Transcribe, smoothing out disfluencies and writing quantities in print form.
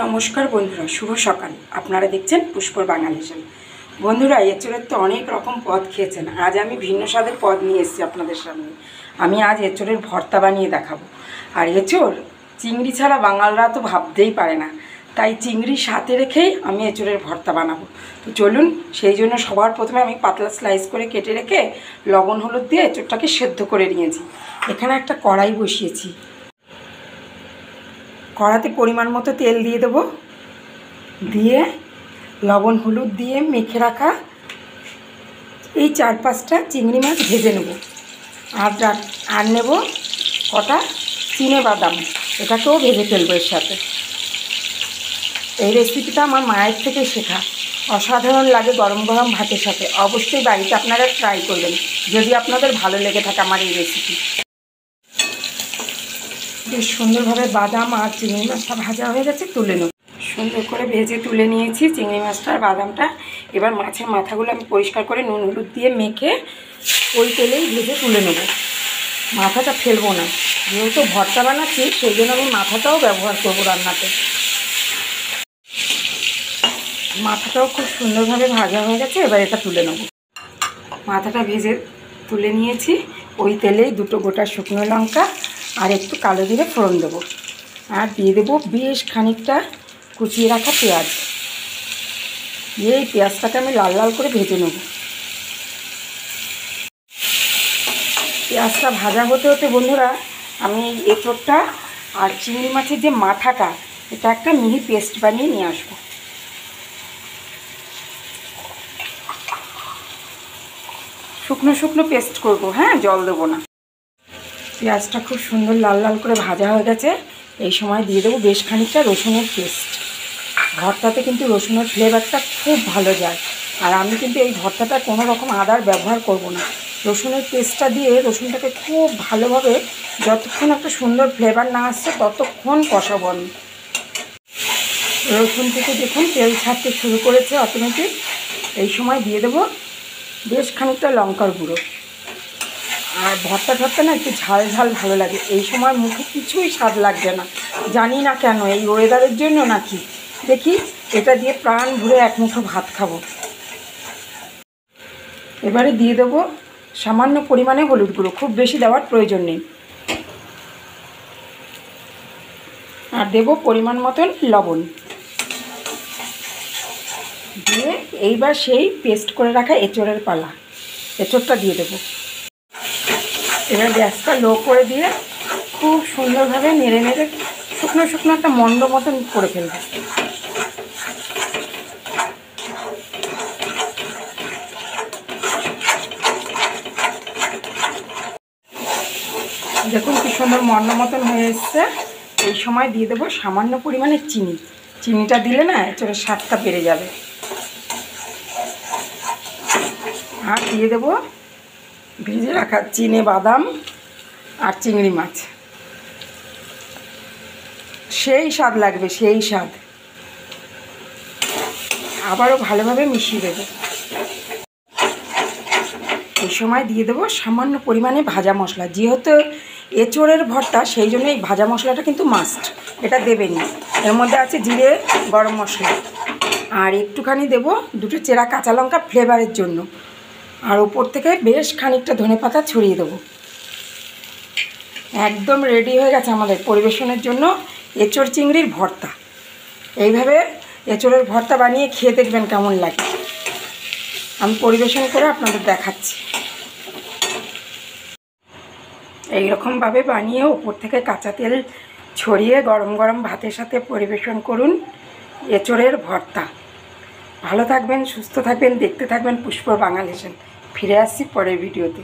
নমস্কার বন্ধুরা, শুভ সকাল। আপনারা দেখছেন পুষ্পর বাঙালি চ্যানেল। বন্ধুরা, এঁচোড়ের তো অনেক রকম পদ খেয়েছেন। আজ আমি ভিন্ন স্বাদের পদ নিয়ে এসেছি আপনাদের সামনে। আমি আজ এঁচোড়ের ভর্তা বানিয়ে দেখাবো। আর এঁচোড় চিংড়ি ছাড়া বাঙালরা তো ভাবতেই পারে না, তাই চিংড়ির সাথে রেখেই আমি এঁচোড়ের ভর্তা বানাবো। তো চলুন, সেই জন্য সবার প্রথমে আমি পাতলা স্লাইস করে কেটে রেখে লবণ হলুদ দিয়ে এঁচোড়টাকে সেদ্ধ করে নিয়েছি। এখানে একটা কড়াই বসিয়েছি। কড়াতে পরিমাণ মতো তেল দিয়ে দেবো, দিয়ে লবণ হলুদ দিয়ে মেখে রাখা এই 4-5টা চিংড়ি মাছ ভেজে নেব। আর নেব কটা চিনে বাদাম, এটাকেও ভেজে ফেলবো এর সাথে। এই রেসিপিটা আমার মায়ের থেকে শেখা, অসাধারণ লাগে গরম গরম ভাতের সাথে। অবশ্যই বাড়িতে আপনারা ট্রাই করবেন যদি আপনাদের ভালো লেগে থাকে আমার এই রেসিপি। বেশ সুন্দরভাবে বাদাম আর চিংড়ি মাছটা ভাজা হয়ে গেছে, তুলে নেব। সুন্দর করে ভেজে তুলে নিয়েছি চিংড়ি মাছটা আর বাদামটা। এবার মাছের মাথাগুলো আমি পরিষ্কার করে নুন হলুদ দিয়ে মেখে ওই তেলেই ভেজে তুলে নেব। মাথাটা ফেলবো না, যেহেতু ভর্তা বানাচ্ছি সেই জন্য আমি মাথাটাও ব্যবহার করবো রান্নাতে। মাথাটাও খুব সুন্দরভাবে ভাজা হয়ে গেছে, এবার এটা তুলে নেব। মাথাটা ভেজে তুলে নিয়েছি। ওই তেলেই 2টো গোটা শুকনো লঙ্কা আর একটু কালো জিরে ফোড়ন দেবো। আর দিয়ে দেবো বেশ খানিকটা কুচিয়ে রাখা পেঁয়াজ। এই পেঁয়াজটাকে আমি লাল লাল করে ভেজে নেব। পেঁয়াজটা ভাজা হতে হতে বন্ধুরা, আমি এঁচোড়টা আর চিংড়ি মাছের যে মাথাটা, এটা একটা মিহি পেস্ট বানিয়ে নিয়ে আসবো। শুকনো শুকনো পেস্ট করব, হ্যাঁ, জল দেবো না। পেঁয়াজটা খুব সুন্দর লাল লাল করে ভাজা হয়ে গেছে। এই সময় দিয়ে দেবো বেশ খানিকটা রসুনের পেস্ট। ভর্তাতে কিন্তু রসুনের ফ্লেভারটা খুব ভালো যায়। আর আমি কিন্তু এই ভর্তাটা কোনো রকম আদার ব্যবহার করব না। রসুনের পেস্টটা দিয়ে রসুনটাকে খুব ভালোভাবে, যতক্ষণ একটা সুন্দর ফ্লেভার না আসছে ততক্ষণ কষাবো আমি। রসুন থেকে দেখুন তেল ছাড়তে শুরু করেছে অটোমেটিক। এই সময় দিয়ে দেবো বেশ খানিকটা লঙ্কার গুঁড়ো। আর ভর্তা না একটু ঝাল ঝাল ভালো লাগে। এই সময় মুখে কিছুই স্বাদ লাগবে না, জানি না কেন, এই ওয়েদারের জন্য নাকি। দেখি এটা দিয়ে প্রাণ ভরে এক মুঠো ভাত খাবো। এবারে দিয়ে দেবো সামান্য পরিমাণে হলুদ গুঁড়ো, খুব বেশি দেওয়ার প্রয়োজন নেই। আর দেবো পরিমাণ মতন লবণ দিয়ে এইবার সেই পেস্ট করে রাখা এঁচোড়ের পালা, এঁচোড়টা দিয়ে দেবো। এবার গ্যাসটা লো করে দিয়ে খুব সুন্দরভাবে নেড়ে নেড়ে শুকনো শুকনো একটা মন্ড মতন করে ফেলবো। দেখুন কি সুন্দর মন্ড মতন হয়ে এসছে। এই সময় দিয়ে দেবো সামান্য পরিমাণে চিনি। চিনিটা দিলে না এঁচোড়ের স্বাদটা বেড়ে যাবে। আর দিয়ে দেবো ভেজে রাখা চিনে বাদাম আর চিংড়ি মাছ। সেই স্বাদ লাগবে, সেই স্বাদ। আবারও ভালোভাবে মিশিয়ে দেবো। এই সময় দিয়ে দেবো সামান্য পরিমাণে ভাজা মশলা। যেহেতু এঁচোড়ের ভর্তা, সেই জন্য এই ভাজা মশলাটা কিন্তু মাস্ট, এটা দেবেনই। এর মধ্যে আছে জিরে, গরম মশলা, আর একটুখানি দেবো 2টো চেরা কাঁচা লঙ্কা ফ্লেভারের জন্য। আর ওপর থেকে বেশ খানিকটা ধনেপাতা ছড়িয়ে দেবো। একদম রেডি হয়ে গেছে আমাদের পরিবেশনের জন্য এঁচোড় চিংড়ির ভর্তা। এইভাবে এঁচোড়ের ভর্তা বানিয়ে খেয়ে দেখবেন কেমন লাগে। আমি পরিবেশন করে আপনাদের দেখাচ্ছি। এইরকমভাবে বানিয়ে ওপর থেকে কাঁচা তেল ছড়িয়ে গরম গরম ভাতের সাথে পরিবেশন করুন এঁচোড়ের ভর্তা। ভালো থাকবেন, সুস্থ থাকবেন, দেখতে থাকবেন পুষ্পর বাঙালি চ্যানেল। ফিরে আসছি পরের ভিডিওতে।